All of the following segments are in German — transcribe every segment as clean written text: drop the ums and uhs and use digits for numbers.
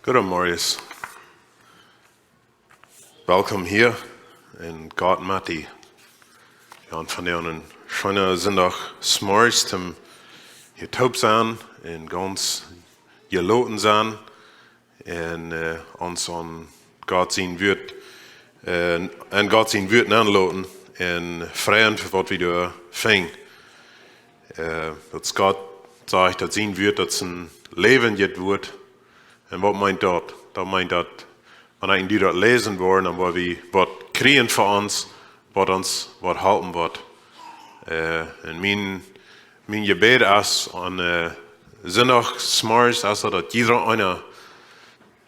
Guten Morgen. Welkom hier in Gott Matti. Ja, und von der einen schönen Sonntag-Smorgens zum hier taub sein und ganz geloten sein und uns an Gott sein wird, an Gott sein wird anloten und freuen für was wir da fängt. Dass Gott sagt, dass sein wird, dass ein Leben jetzt wird. Und was meint das? Das meint das, wenn die das lesen wollen, dann wollen wir was kriegen für uns, was uns was halten wird. Und mein Gebet ist an Sonntagsmorgens, also dass jeder einer,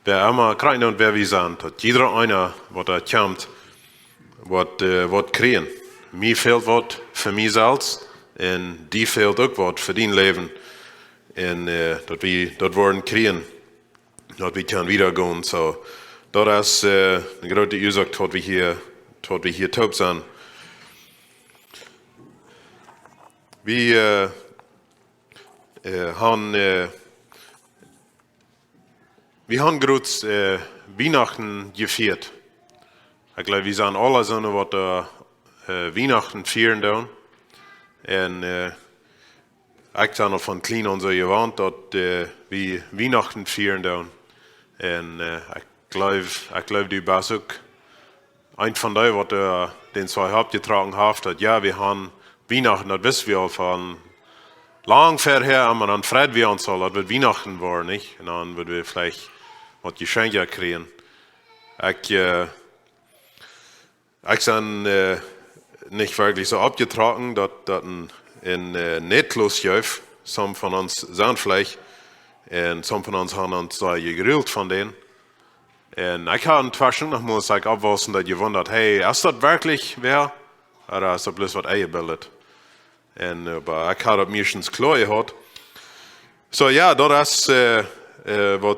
wer immer kriegt und wer wir sind, dass jeder einer, was da kommt, was kriegen. Mir fehlt was für mich selbst und die fehlt auch was für dein Leben. Und dass wir das wollen kriegen. Dat we kunnen wiedergehen. So, dat is een grote ursache tot we hier taub zijn. We haben groß Weihnachten gefeiert. Ich glaube, wir sind alle so, was Weihnachten feiern da. Und ich habe noch von klein an so gewarnt, dass wir Weihnachten feiern da. Und ich glaube, du bist auch ein von denen, was den zwei Hauptgetragen hat, dass ja, wir haben Weihnachten, das wissen wir auch von lang vorher, aber dann freuen wir uns all, dass wir Weihnachten waren, nicht? Und dann würden wir vielleicht was Geschenke kriegen. Ich bin nicht wirklich so abgetragen, dass ein Netlos läuft. Some von uns sind vielleicht. Und some von uns haben uns da gegrillt von denen. Und ich habe inzwischen noch mal abwaschen, dass ihr wundert, hey, ist das wirklich wer? Oder ist das bloß was eingebildet? Aber ich habe das mir schon klar gehabt. So, ja, das ist, was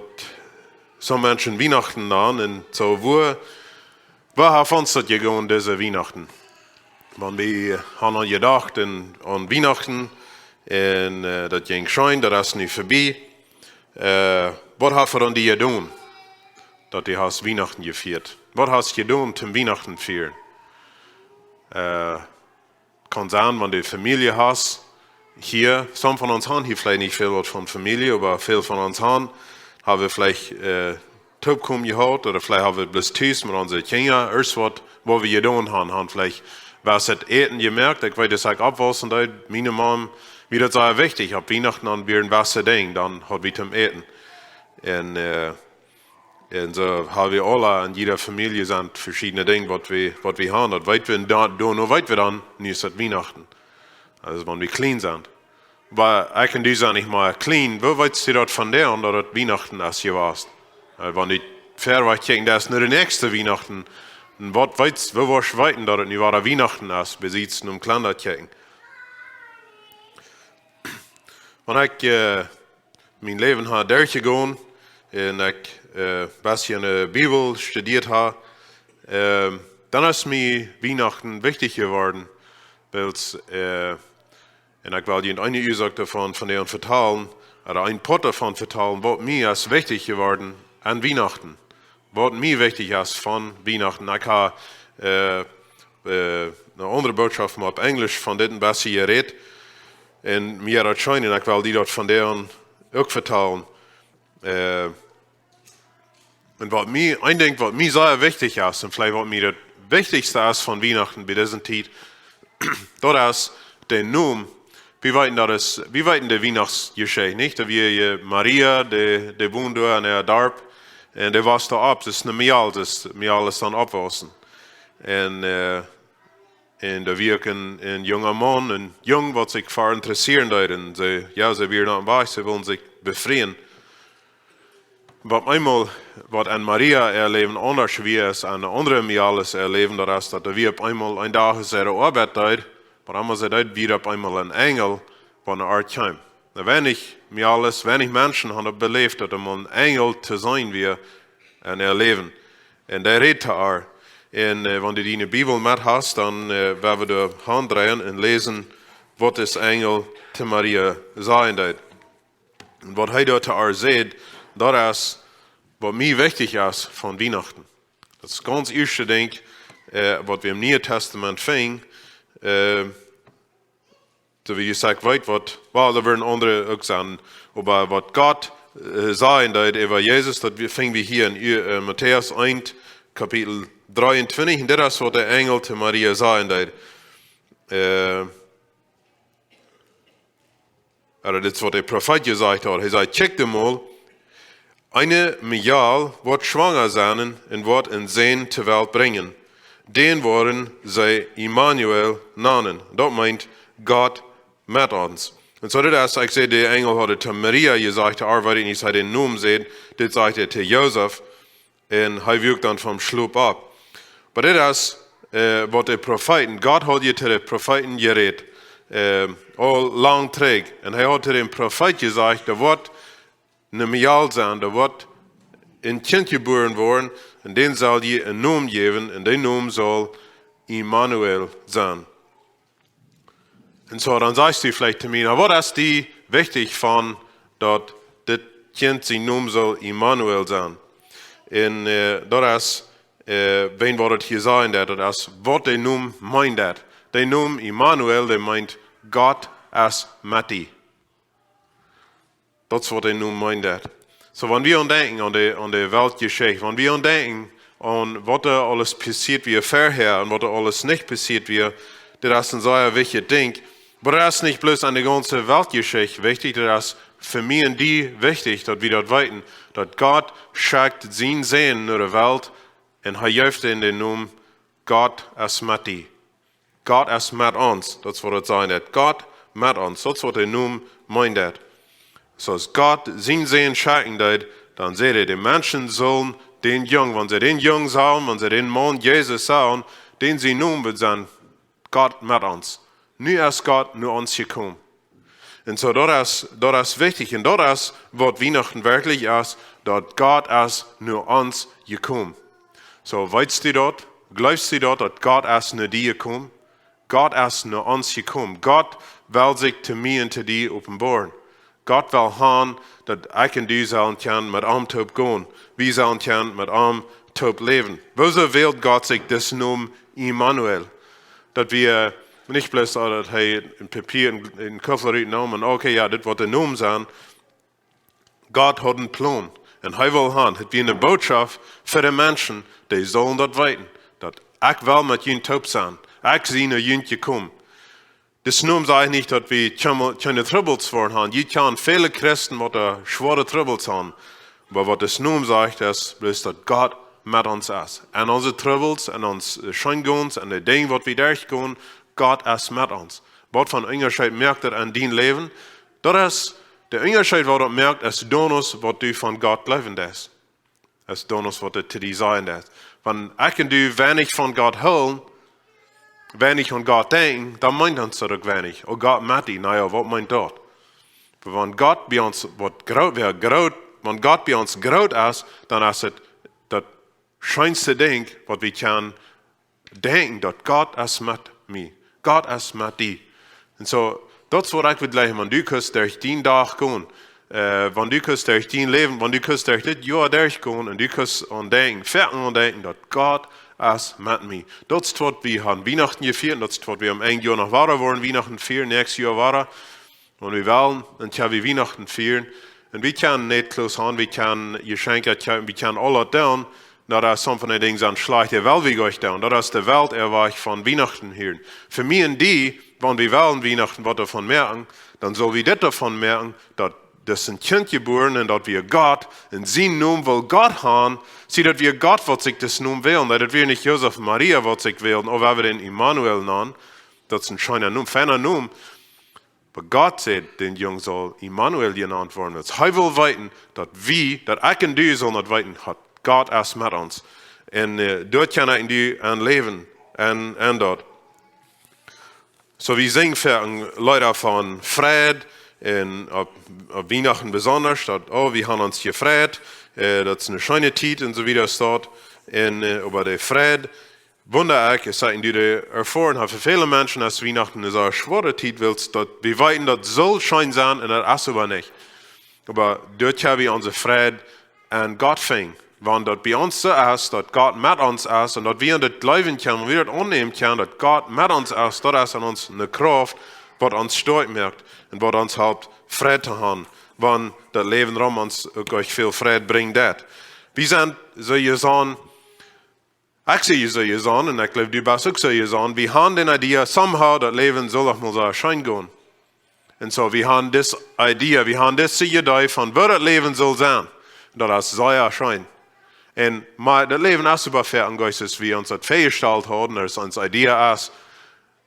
so Menschen Weihnachten an. Und so, wo haben uns das gegangen, diese Weihnachten? Wenn wir haben gedacht an Weihnachten, und das ging schön, das ist nicht vorbei. Was hast du dann die getan, dass du hast Weihnachten gefeiert? Was hast du getan zum Weihnachten feiern? Kann sein, wenn du Familie hast, hier, some von uns haben hier vielleicht nicht viel von Familie, aber viele von uns haben wir vielleicht Tubkum gehabt, oder vielleicht haben wir bloß Tisch mit unseren Kindern, erst was wir getan haben vielleicht was das Eten gemerkt, ich weiß, das sagt abwaschen, meine Mom, wie das sehr wichtig, ab Weihnachten an wir ein Wasser Ding, dann hat wir zum Eten. Und so haben wir alle in jeder Familie sind verschiedene Dinge, was wir haben. Das weit wir nur weit wir dann nicht das Weihnachten. Also wenn wir clean sind. Aber ich kann dir sagen, nicht mal clean, wo weißt du das von der und dass das Weihnachten ist gewesen? Wenn die Fairweight checken, das ist nur der nächste Weihnachten. Und wo warst du weiten, dass das nicht war Weihnachten ist, besitzen und Kalender checken. Wenn ich mein Leben habe durchgegangen und ich ein bisschen Bibel studiert habe, dann ist mir Weihnachten wichtig geworden, weil und ich will dir eine Ursache davon von denen vertellen, oder ein Part davon vertellen, was mir ist wichtig geworden an Weihnachten. Was mir wichtig ist von Weihnachten. Ich habe eine andere Botschaft auf Englisch von denen besser geredet. Und mir hat es schön, und ich will die dort von denen auch vertellen. Und was mir sehr wichtig ist, und vielleicht was mir das Wichtigste ist von Weihnachten bei dieser Zeit, das ist der Namen. Wir weiten der Weihnachtsgeschichte, nicht? Da wir Maria, der wohnt da an der Darb, und der war da ab, das ist mir alles dann abwaschen. Und da wir ein junger Mann, ein Jung, was sich für interessieren, und sie werden dann bei, sie wollen sich befreien. Aber einmal, was an Maria erleben, anders wie es an andere mir alles erleben, das ist, dass wir auf einmal ein Tag ihre Arbeit tut, aber einmal sie tut wieder auf einmal ein Engel von der Art kommt. Wenig Menschen haben belebt, dass ein Engel zu sein wir und erleben. Und der redet auch. Und wenn du die Bibel mit hast, dann werden wir die Hand drehen und lesen, was das Engel zu Maria sagen wird. Und was er dort auch sieht, das ist, was mir wichtig ist von Weihnachten. Das ist ganz erste Ding, was wir im Neuen Testament finden. So wie gesagt, weit, da werden andere auch sagen, aber was Gott sagen da über Jesus, das finden wir hier in Matthäus 1, Kapitel 23, und das ist, was der Engel zu Maria sagen da. Oder das ist, was der Prophet gesagt hat. Er sagt, check mal, eine Milliarde wird schwanger sein und wird ein Sohn zur Welt bringen. Den wollen sie Immanuel nennen. Das meint Gott mit uns. Und so das, ich sehe, der Engel hat zu Maria gesagt, arbeitet nicht, er den Namen sieht, das sagt er zu Josef, und er wirkt dann vom Schlaf ab. Aber das ist, was der Propheten, Gott hat ja zu den Propheten geredet, all lang trägt. Und er hat zu dem Prophet gesagt, da wird eine Milliarde sein, da wird ein Kind geboren worden, und den soll je einen Namen geben, und der Name soll Immanuel sein. Und so, dann sagst du vielleicht zu mir, na, was ist die wichtig von, dass das Kind sein Name soll Immanuel sein? Und das ist, wen wird das hier sein, das ist, was der Name meint das? Der Name Immanuel, der meint Gott ist mit dir. Das ist, was der Name meint das. So, wenn wir denken an die Weltgeschichte, wenn wir denken an, was da alles passiert wie vorher und was da alles nicht passiert wie, das ist ein sehr wichtiges Ding. Aber das ist nicht bloß an der ganzen Weltgeschichte wichtig, das ist für mich und die wichtig, dass wir das weiten, dass Gott schickt sein Sehen in der Welt und er hilft in den Namen Gott ist mit dir. Gott ist mit uns, das wird sein, Gott mit uns, das wird der Name meint. So als Gott sein Sehen schicken, dann seht ihr, die Menschen sollen den Jungen, wenn sie den Jungen sahen, wenn sie den Mann Jesus sahen, den sie nun wird sein, Gott mit uns. Nu ist Gott nur uns gekommen. Und so, das ist wichtig. Und das ist, was Weihnachten wirklich ist, dass Gott ist nur uns gekommen. So, weißt du dort? Glaubst du dort, dass Gott ist nur dir gekommen? Gott ist nur uns gekommen. Gott will sich zu mir und zu dir offenbaren. Gott will haben, dass ich und du sollen können mit ihm top gehen. Wir sollen können mit ihm top leben. Wieso wählt Gott sich das Namen Immanuel? Dass wir nicht bloß, dass er ein Papier in den Koffer genommen und okay, ja, das wird der Name sein. Gott hat einen Plan. Und er will haben, hat wie eine Botschaft für die Menschen, die sollen das weiten. Dass ich will mit ihnen top sein. Ich sehe ihnen gekommen. Das Name sagt nicht, dass wir keine Troubles vor haben. Je kann viele Christen, die schwere Troubles haben. Aber was das Name sagt, ist, dass Gott mit uns ist. Und unsere Troubles, und unsere Scheingons, und die Dinge, die wir durchgehen, Gott ist mit uns. Was von Unterschied merkt er an dein Leben? Das ist der Unterschied, was du merkt, ist Donus, was du von Gott leben lässt. Das ist Donus, was du zu dir sein lässt. Wenn ich und du wenig von Gott hören, wenig an Gott denken, dann meint uns zurück wenig. Oh Gott, Matti, naja, was meint das? Wenn Gott bei uns wenn Gott bei uns groß ist, dann ist es das schönste Ding, was wir können denken, dass Gott ist mit mir. Gott ist mit dir. Und so, das ist, was ich will sagen, wenn du kannst durch den Tag gehen, wenn du kannst durch dein Leben, wenn du kannst durch das Jahr durchgehen und du kannst an denken, dass Gott ist mit mir. Das ist, was wir haben Weihnachten gefeiert, das ist, was wir am einen Jahr noch weiter wollen, Weihnachten feiern, nächstes Jahr weiter. Und wir wollen, und ja, wir Weihnachten feiern. Und wir können nicht bloß haben, wir können Geschenke, wir können alles tun. Das ist some von den Dingen, die schlecht der Welt wie euch tun. Das ist die Welt, erweich von Weihnachten hier. Für mich und die, wenn wir wollen Weihnachten was davon merken, dann soll wir das davon merken, dass das ein Kind geboren und dass wir Gott in seinem Namen will Gott haben, sie dass wir Gott, was sich das Namen wählen, dass wir nicht Josef und Maria, was sich wählen, oder wir den Immanuel nennen, das ist ein schöner Name, feiner Name. Aber Gott sagt, den Jungen soll Immanuel genannt werden. Er will weiten, dass wir, dass ich und du sollen das weiten, hat Gott ist mit uns. Und dort kann ich in die ein Leben und dort. So wir singen für Leute von Fried, und auf Weihnachten besonders, dass, oh, wir haben uns gefreut, das ist eine schöne Zeit und so weiter dort. Und über den Fried, wundere ich, es sei die erfahren haben, für viele Menschen, dass Weihnachten eine so schwere Zeit willst, dass wir weiten, das soll schön sein und das ist aber nicht. Aber dort haben wir unsere Fried an Gott fing. Wann dort bei uns so ist, dass Gott mit uns ist und dass wir das leben können, wir das annehmen können, dass Gott mit uns ist, das ist an uns eine Kraft, was uns stark macht und was uns hilft, Frieden zu haben, wenn das Leben rum uns euch viel Frieden bringt. Wir sind so gesagt, ich sehe so gesagt, und ich glaube, du bist auch so gesagt, wir haben die Idee, somehow das Leben soll auch mal so erscheinen gehen. Und so, wir haben diese Idee, wir haben diese Idee von, wo das Leben soll sein, dass es soll erscheinen. Und das Leben ist überfährt an Geistes, wie uns das festgestellt haben, dass unsere Idee ist,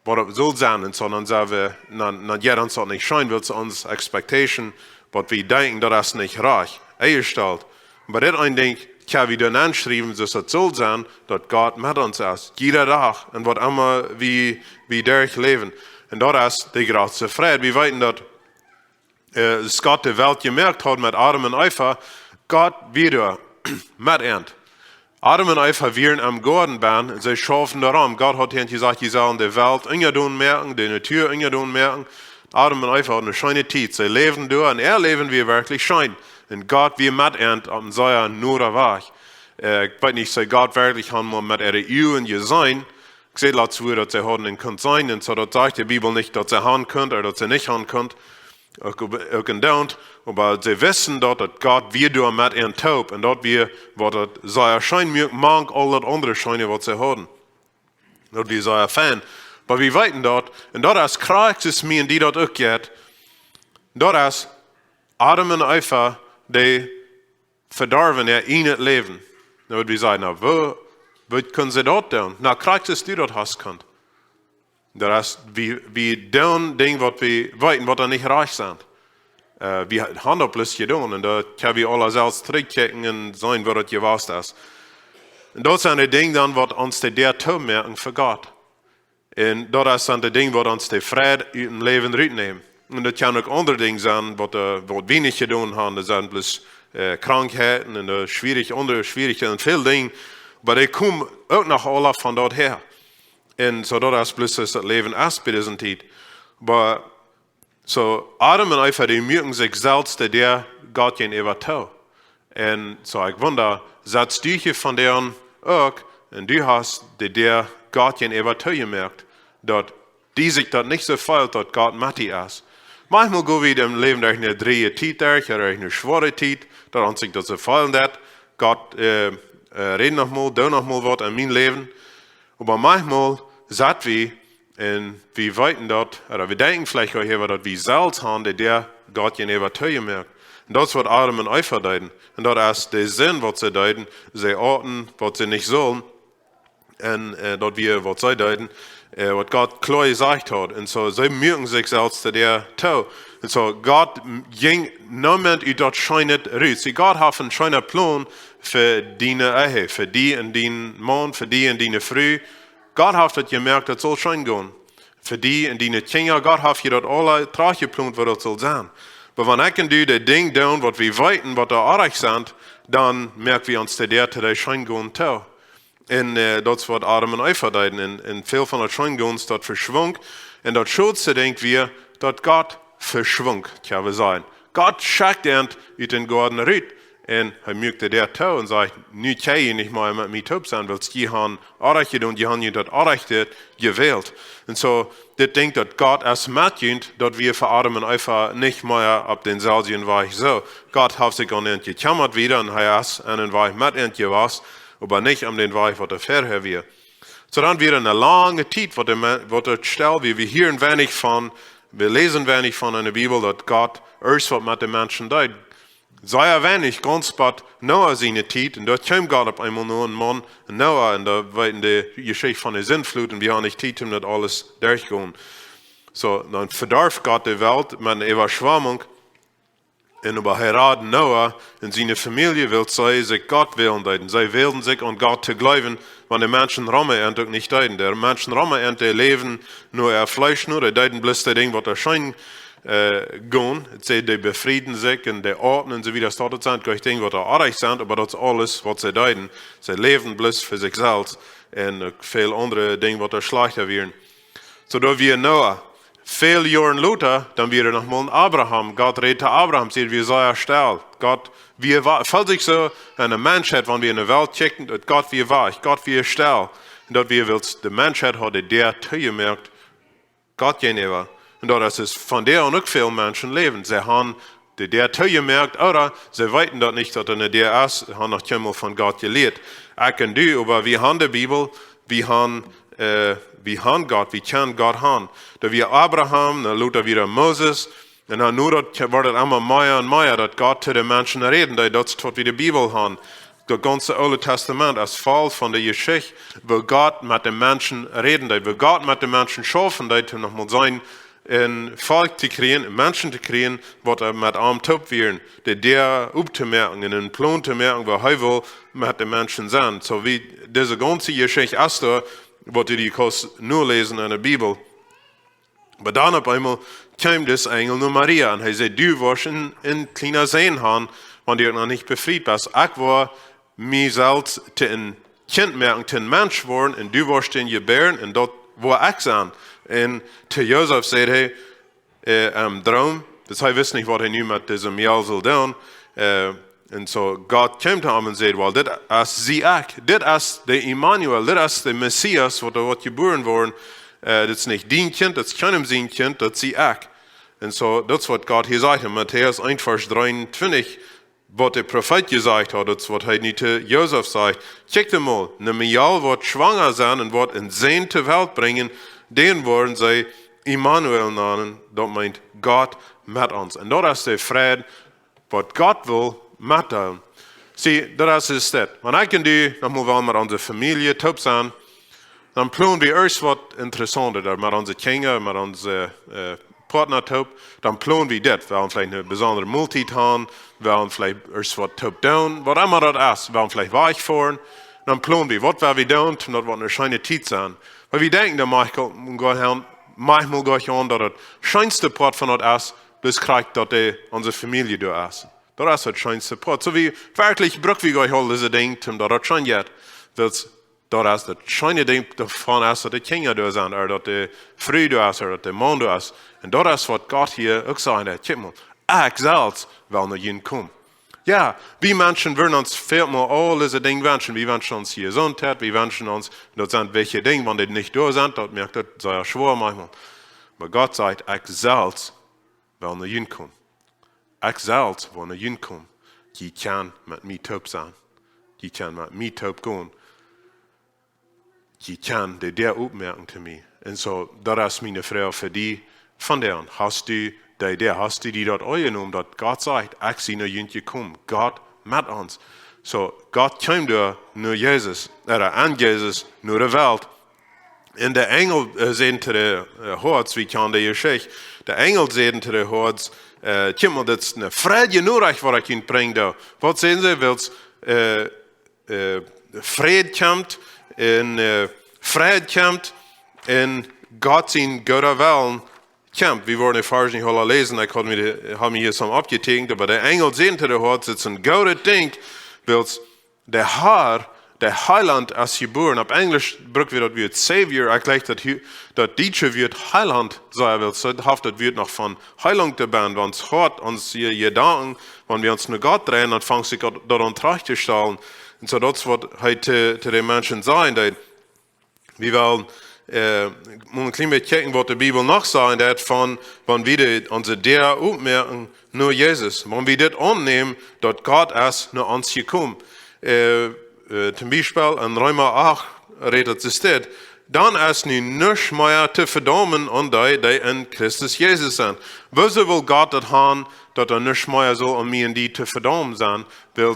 was es soll sein. Und so, dann sagen wir, dann jeder uns das nicht scheint, wird uns Expectation, was wir denken, das ist nicht reich, eingestellt. Aber das ein Ding, kann wir dann anschreiben, dass es soll sein, dass Gott mit uns ist. Jeder Tag. Und was immer wir durchleben. Und das ist die große Freude. Wir wissen, dass Gott die Welt gemerkt hat mit Adam und Eva, Gott wieder mit Ent. Adam und Eva wären am Garten waren, und sie schaffen darum. Gott hat ihnen gesagt, sie sollen die Welt ingedun merken, die Natur ingedun merken. Adam und Eva hatten eine schöne Zeit. Sie leben durch und leben wir wirklich schön. Und Gott wie mit Ent am Säuer nur weg. Ich weiß nicht, sei Gott wirklich haben wir mit ihrer Ehe gesehen. Ich sehe dazu, dass sie haben können sein. Und so, das sagt die Bibel nicht, dass sie haben können oder dass sie nicht haben können. Aber sie wissen dort, dass Gott wir durch mit ihnen taub und dort wir, was das so erscheint, mag all das andere scheinen, was sie haben. Dort wir so erfahren. Aber wir wissen dort, und dort ist Kreuz ist mir, die dort auch geht, dort ist Adam und Eva, die verdarben ihr eigenes Leben. Dann wird wir sagen, na, wo können sie dort tun? Na, Kreuz ist die dort hast könnt. Das ist, wie tun Dinge, was wir wissen, was nicht reich sind. Wir haben das bloß getan und da können wir alle selbst zurückchecken und sehen, wo das gewusst ist. Und das sind die Dinge, dann, was uns der Tod merken für Gott. Und das sind die Dinge, was uns die Friede im Leben rausnehmen. Und das kann auch andere Dinge sein, was wir nicht getan haben. Das sind bloß Krankheiten und andere Schwierigkeiten und viele Dinge. Aber die kommen auch noch alle von dort her. Und so das ist bloß das Leben erst bei dieser Zeit. Aber so Adam und Eva, die merken sich selbst, dass der Gott gegenüber tut. Und so ich wundere, setzt du hier von deren auch, und du hast, der Gott gegenüber tut gemerkt, dass die sich das nicht so fühlt, dass Gott mit dir ist. Manchmal gehen wir im Leben durch eine drehe Zeit durch, oder eine schwere Zeit, dass uns sich das so fühlt, Gott redet noch mal, tut noch mal was in meinem Leben. Aber manchmal sagt wir, und wir weiten dort, oder wir denken vielleicht auch hier, dass wir selbst haben, der Gott gegenüber merkt. Und das wird Adam und Eva deuten. Und das ist der Sinn, was sie deuten. Sie orten, was sie nicht sollen. Und dort wir, was sie deuten, was Gott klar gesagt hat. Und so, sie merken sich selbst, der tut. Und so, Gott ging niemand über das Scheine raus. Gott hat einen schönen Plan für deine Ehe, für die und deinen Mann, für die und deine Frau. Gott hat das gemerkt, das soll schön gehen. Für die und deine Kinder, Gott hat das alle drauf geplant, was das soll sein. Aber wenn ich und du die Dinge tun, was wir weiten, was da artig sind, dann merken wir uns, der schön gehen tut. Und das wird Adam und Eva deuten. Und viel von das schön gehen ist dort verschwungen. Und das Schulze denkt wir, dass Gott verschwungen, kann wir sagen. Gott schickt ihn in den Garten raus. Und er merkte der Tau und sagt, nu kann ich nicht mal mit mir taub sein, weil die haben Arrechte und die haben das Arrechte gewählt. Und so, das denkt, dass Gott es mitgeht, dass wir für Adam und Eva nicht mehr auf den selben Weg so. Gott hat sich an ihn geklammert wieder und er ist an den Weg mit ihm gewesen, aber nicht an den Weg, was er vorher war. So dann wieder eine lange Zeit, wo der Stelle, wie wir hören wenig von, wir lesen wenig von in der Bibel, dass Gott erst was mit den Menschen tut. Sei wenig, ganz bald Noah seine Zeit, und dort kam Gott auf einmal nur ein Mann, Noah, und da war in der Geschichte von der Sintflut, und wir haben nicht Zeit, um das alles durchgehen. So, dann verdarf Gott die Welt mit einer Überschwemmung, und über Heirat Noah und seine Familie will sie sich Gott wählen deuten. Sie wählen sich an Gott zu glauben, wenn die Menschen Rome endlich nicht deuten. Die Menschen Rome endlich leben nur ihr Fleisch, nur die deuten bloß das Ding, was erscheint, gehen, die befrieden sich und die ordnen, so wie das dort sind, gleich Dinge, was da artig sind, aber das ist alles, was sie deuten. Sie leben bloß für sich selbst und viele andere Dinge, was da schlechter werden. So da wir Noah, Viel Jahren Luther, dann wieder nochmal ein Abraham. Gott redet zu Abraham, sagt, wie sei er still. Gott, wie er war, fällt sich so, eine Menschheit, wenn wir in der Welt checken, dass Gott wie er war, Gott wie er still. Und dort wie er will, die Menschheit hat der zugemerkt, Gott gegenüber. Und dort ist von der und auch viele Menschen leben. Sie haben der zugemerkt, oder sie weiten dort nicht, dass er der ist, haben noch einmal von Gott gelehrt. Ich und du, aber wir haben die Bibel, wir haben Gott, wir kennen Gott haben. Da wir Abraham, dann Luther wieder Moses, und dann nur wird es immer mehr und mehr, dass Gott zu den Menschen reden, das ist was wir die Bibel haben. Das ganze Alte Testament als Fall von der Geschichte, wo Gott mit den Menschen reden, wo Gott mit den Menschen schaffen, nochmal sein, ein Volk zu kriegen, Menschen zu kriegen, was er mit einem Top werden, der aufzumerken, einen Plan zu merken, wo er will mit den Menschen sein. So wie diese ganze Geschichte ist da, was die kannst nur lesen in der Bibel. Aber dann auf einmal kam das Engel nur Maria und er sagt, du wirst ein kleiner Sehen haben, wenn du noch nicht befreit bist. Ich war mir selbst zu ein Kind merken, zu ein Mensch worden, und du wirst den gebären, und dort war ich sein. Und zu Josef sagt am Traum, das heißt, weiß nicht, was er nun mit diesem Jahr soll tun. Und so Gott kam zu ihm und sagt, well, das ist sie ich. Das ist der Immanuel, das ist der Messias, was geboren worden. Das ist nicht dein Kind, das ist keinem sein Kind, das ist sie ich. Und so, das ist, was Gott hier sagt. In Matthäus 1, Vers 23, was der Prophet gesagt hat, das ist, was er nicht zu Josef sagt. Check mal, eine Mial wird schwanger sein und wird ein Sehen zur Welt bringen, den wollen sie Immanuel nennen. Das meint Gott mit uns. Und das ist der Friede, was Gott will mitteilen. Sieh, das ist das. Wenn ich und du nochmal mit unserer Familie top sein, dann planen wir erst was Interessantes, mit unseren Kindern, mit unseren Partner top, dann planen wir das. Wir haben vielleicht eine besondere Multit haben, wir haben vielleicht erst was top down, was immer das ist. Wir haben vielleicht weich fahren, dann planen wir, was wir tun, und das wird eine schöne Zeit sein. Weil wir denken, dass manchmal gehe ich an, dass das schönste Part von das ist, das kriegt, dass unsere Familie da ist. Das ist das schönste Part. So wie wirklich Brück, wie ich all diese Dinge, dass das schön geht. Das ist das schöne Ding davon, dass die Kinder da sind, oder dass die Frau da ist, oder dass der Mann da ist. Und das ist, was Gott hier auch sagt. Guck mal, ich selbst will nach ihnen kommen. Ja, wir Menschen würden uns viel mal all diese Dinge wünschen. Wir wünschen uns hier Gesundheit, wir wünschen uns, das sind welche Dinge, wenn die nicht da sind, das merkt das sehr schwer manchmal. Aber Gott sagt, ich selbst will nach ihnen kommen. Ich selbst will nach ihnen kommen. Die kann mit mir taub sein. Die kann mit mir taub gehen. Die kann der aufmerken zu mir. Und so, das ist meine Frage für dich. Von der hast du die dort angenommen, dass Gott sagt, ich sehe nach ihnen gekommen. Gott mit uns. So, Gott kam da nur Jesus, an Jesus, nur der Welt. Und der Engel sehen zu der Horts, wie kann der Geschichte, der Engel sehen zu der Horts, das ist eine Freude nur, was ich ihnen bringe. Was sehen Sie, weil Friede kommt, in Friede kommt, in Gott in guter Willen kommt. Wir wollen die Vers nicht alle lesen, ich habe mir hier so abgetinkt, aber der Engel sehen zu der Horts, das ist ein guter Ding, weil der Heiland ist geboren. Auf Englisch braucht wir das Wort Savior. Ich glaube, das deutsche Wort Heiland sein will. So das wird noch von Heilung dabei. Wenn es hart uns hier Gedanken, wenn wir uns nur Gott drehen, dann fangen sie Gott daran zu stellen. Und so das wird heute zu den Menschen sein. Wir wollen ein klein bisschen checken, was die Bibel noch sagt, das von, wenn wir unsere der aufmerken, nur Jesus. Wenn wir das annehmen, dass Gott ist nur uns gekommen. Zum Beispiel in Römer 8 redet es das. Dann ist nun nichts mehr zu verdammen an die in Christus Jesus sind. Wieso will Gott das haben, dass nichts mehr so an mir und die zu verdammen sind, weil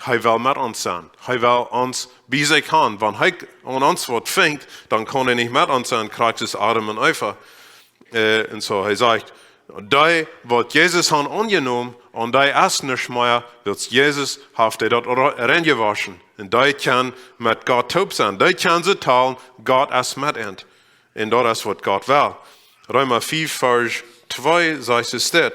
er will mit uns sein. Er will uns bei sich haben. Wenn er an uns was fängt, dann kann er nicht mit uns sein, kriegt es Adam und Eva. Und so, er sagt, die, was Jesus hat angenommen, und die ist nicht mehr, weil Jesus hat dort reingewaschen. Und die kann mit Gott taub sein. Die kann sie teilen, Gott ist mit ihnen. Und das ist, was Gott will. Römer 4, Vers 2 sagt es das.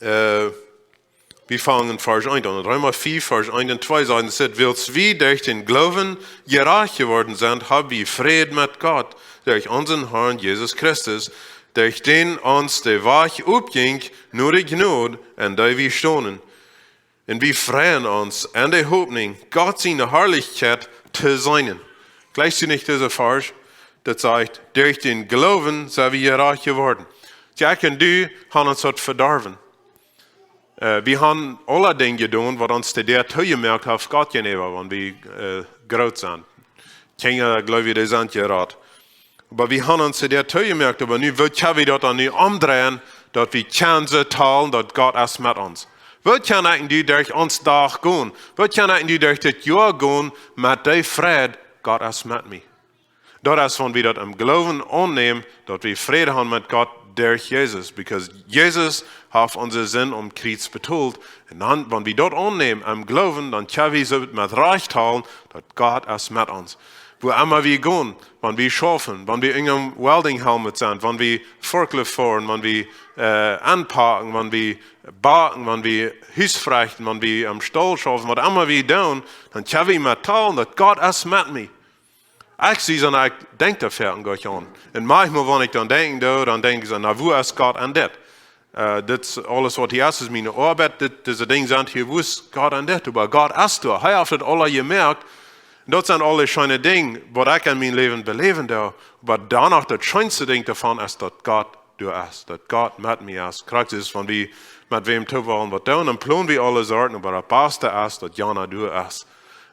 Wir fangen in Vers 1 an. Römer 4, Vers 1 und 2 sagen es das. Weil wir durch den Glauben gerecht geworden sind, haben wir Frieden mit Gott. durch unseren Herrn Jesus Christus, durch den uns der Weg aufging, nur die Gnade, an der wir stonden. Und wir freuen uns an der Hoffnung, Gott seine Herrlichkeit zu sein. Gleich du nicht diese Vers, das sagt, durch den Glauben sind wir reich geworden. Jack und du haben uns dort verdorben. Wir haben alle Dinge getan, was uns der zugemerkt hat, Gott gegenüber, wenn wir groß sind. Kinder, glaube ich, die sind gerät. Aber wir haben uns der zugemerkt, aber nu wird wir dort an umdrehen, dass wir Chance teilen, dass Gott ist mit uns. Wat kan ik nu durch ons dag gaan? Wat kan ik nu durch dit jaar gaan met die vrede? Gott ist mit mir. Dat is, wenn wir dat im Glauben annehmen, dass wir Friede haben mit Gott durch Jesus. Because Jesus hat unseren Sinn Kreuz betont. Und dann, wenn wir das annehmen im Glauben, dann können wir so mit Recht teilen, dass Gott ist mit uns. Wo immer wir gehen, wenn wir schaffen, wenn wir in einem Welding-Helmet sind, wenn wir Forklift fahren, wenn wir anpacken, wenn wir backen, wenn wir Hausfrechten, wenn wir am Stall schaffen, was immer wir tun, dann können wir mitteilen, dass Gott ist mit mir. Ich sehe, ich denke dafür an Gott an. Und manchmal, wenn ich dann denke, dann denke ich, na, wo ist Gott an das? Das alles, was hier ist meine Arbeit, diese Dinge sind hier, wo ist Gott an das? Aber Gott ist da. Er hat das alle gemerkt. Das sind alle schöne Dinge, was ich in meinem Leben beleben darf. Aber danach, das schönste Ding davon ist, dass Gott da ist. Dass Gott mit mir ist. Krass ist, wenn wir mit wem tun wollen, was tun, dann planen wir alle Sorten, aber das Beste ist, dass Jana da ist.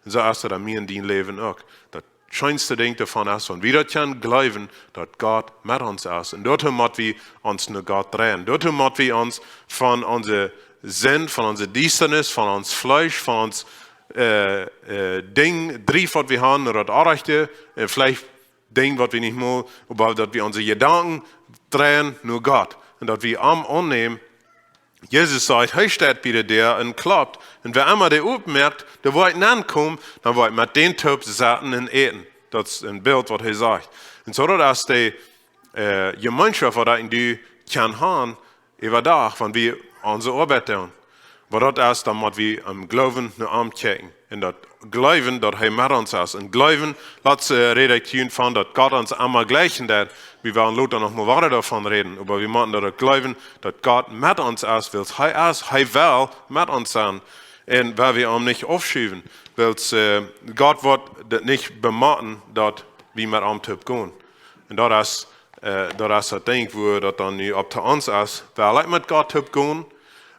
Und so ist es an mir in deinem Leben auch. Das schönste Ding davon ist, wenn wir das können glauben, dass Gott mit uns ist. Und dort müssen wir uns nur Gott drehen. Dort müssen wir uns von unserem Sinn, von unserer Dienstnis, von unserem Fleisch, von uns Ding, Drief, was wir haben, oder das Arrechte, vielleicht Ding, was wir nicht mehr, aber dass wir unsere Gedanken drehen, nur Gott. Und dass wir annehmen, Jesus sagt, hey, steht wieder der und klappt. Und wer einmal der merkt, der wollte ankommen, dann wollte mit den Typ Sachen und eten. Das ist ein Bild, was er sagt. Und so, dass die Gemeinschaft, die du kann haben, über Tag, wenn wir unsere Arbeit tun. Aber das ist, damit wir am Glauben nur anchecken. Und das Glauben, dass er mit uns ist. Und Glauben, letzte Redaktion von, dass Gott uns einmal gleichen wird. Wir werden Luther noch mal weiter davon reden. Aber wir müssen das Glauben, dass Gott mit uns ist, weil er will mit uns sein. Und weil wir ihn nicht aufschieben. Weil Gott wird das nicht bemachen, dass wir mit ihm gehen. Und das ist das Ding, wo das dann nicht up to uns ist. Weil ich mit Gott gehen,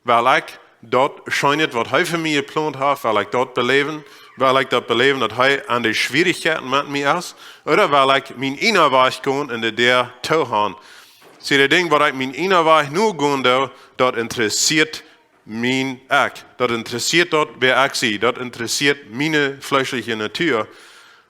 weil ich dort scheint, was er für mich geplant hat, weil ich dort beleben, weil ich dort beleben, dass er an die Schwierigkeiten mit mir ist, oder weil ich mein Innerweich gehen und der Tauchen. Sie der Ding, was ich mein Innerweich nur gehen darf, dort interessiert mein Ich. Dort interessiert dort, wer ich sehe. Dort interessiert meine fleischliche Natur.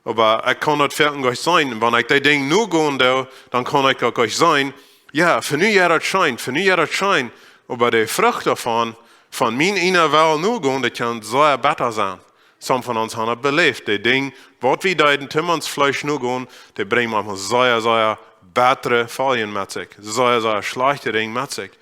Aber ich kann dort fertig sein. Wenn ich die Dinge nur gehen darf, dann kann ich auch sein, ja, für nu ja das scheint, aber die Frucht davon, von meinem Innerwelt nur gehen, das kann sehr besser sein. Some von uns haben das belebt. Die Dinge, was wir da in Timmerns Fleisch nur gehen, die bringen manchmal sehr, sehr bessere Folgen mit sich. Sehr, sehr schlechte Dinge mit sich.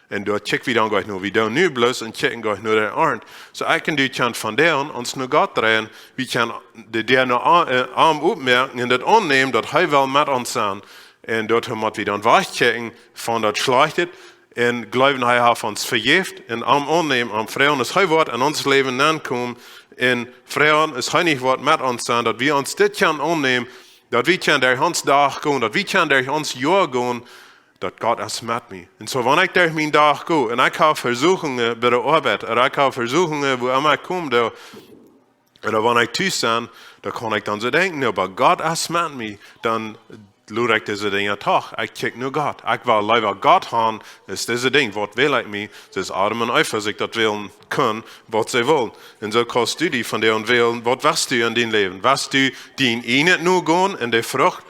Und dort checken wir dann gleich nur, wir tun nur bloß und checken gleich nur der Arm. So ich kann die von deren uns nur Gott drehen, wir können der nur Arm aufmerken und das annehmen, dass er will mit uns sein. Und dort müssen wir dann weichchecken von das Schlechte. Und glauben, er hat uns vergift, und am annehmen, am Frauen, das er wird in unser Leben ankommen, und Frauen, es er nicht wird mit uns sein, dass wir uns das können annehmen, dass wir können durch uns Tag gehen, dass wir können durch uns Jahr gehen, dass Gott ist mit mir. Und so, wenn ich durch meinen Tag gehe, und ich habe Versuchungen bei der Arbeit, oder ich habe Versuchungen, wo immer ich komme, oder wenn ich tüß bin, da kann ich dann so denken, aber Gott ist mit mir, dann lade ich diese Dinge doch. Ich check nur Gott. Ich will lieber Gott haben, ist diese Ding, was will ich mir, das Adam und Eva sich das wählen können, was sie wollen. Und so kannst du die von denen wählen, was willst du in dein Leben? Willst du die in nicht nur gehen, in der Frucht,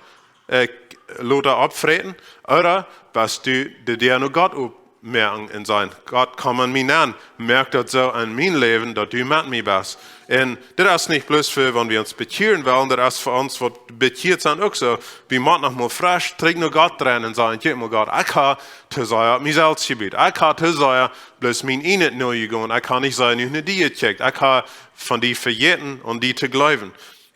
Lothar abfreten, oder willst du dir nur Gott merken in sein? Gott kommt an mich an, merkt das so an mein Leben, dass du mit mir bist. Und das ist nicht bloß für, wenn wir uns bekehren wollen, das ist für uns, was bekehrt sind, auch so. Wir machen noch mal frisch, trinken nur Gott drin und sagen, gib mir Gott, ich kann zu sein, mein Selbstgebiet, ich kann zu sein, bloß mein Inet neu gehen, ich kann nicht sein, nicht die gecheckt, ich kann von die verjeten und die zu glauben.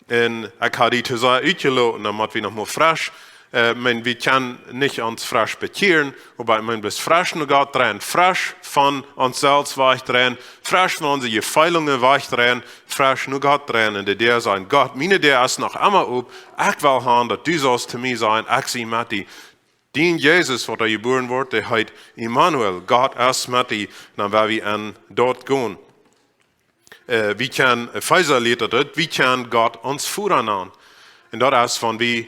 Und ich kann die zu sein, ausgelassen, dann machen wir noch mal frisch. wir können nicht uns frisch bekehren, aber wir bist frisch nur Gott dran, frisch von uns selbst weich dran, frisch von unseren Gefeilungen weich dran, frisch nur Gott dran, und der sein Gott, meine der ist noch immer ob, ich will haben, dass du sollst zu mir sein, ich sie mit dir. Den Jesus, was geboren wird, der heißt Immanuel, Gott ist mit dir, dann werden wir an dort gehen. Wie kann Pfizer-Lieder dort, wie kann Gott uns führen an? Und dort ist, wenn wir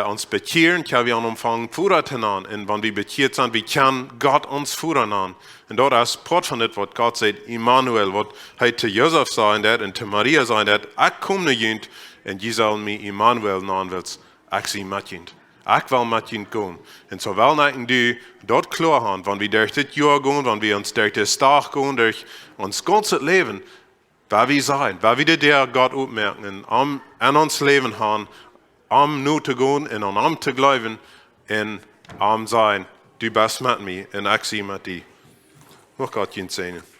uns bekehren, können wir anfangen, führen zu an. Und wenn wir bekehrt sind, wie kann Gott uns führen an? Und dort ist Part von das, was Gott sagt, Immanuel, was heute zu Josef sein wird und zu Maria sein wird, ich komme nicht und die sollen mir Immanuel nennen, weil ich sie mitgehen. Ich will mit ihnen gehen. Und so wollen wir dort klar haben, wenn wir durch das Jahr gehen, wenn wir uns durch das Tag gehen, durch uns ganzes Leben, wer wir sein, wer wir der Gott aufmerken, an uns Leben haben, nur zu gehen und zu glauben und sein. Du bist mit mir und ich sie mit dir. Mach Gott ihn segnen.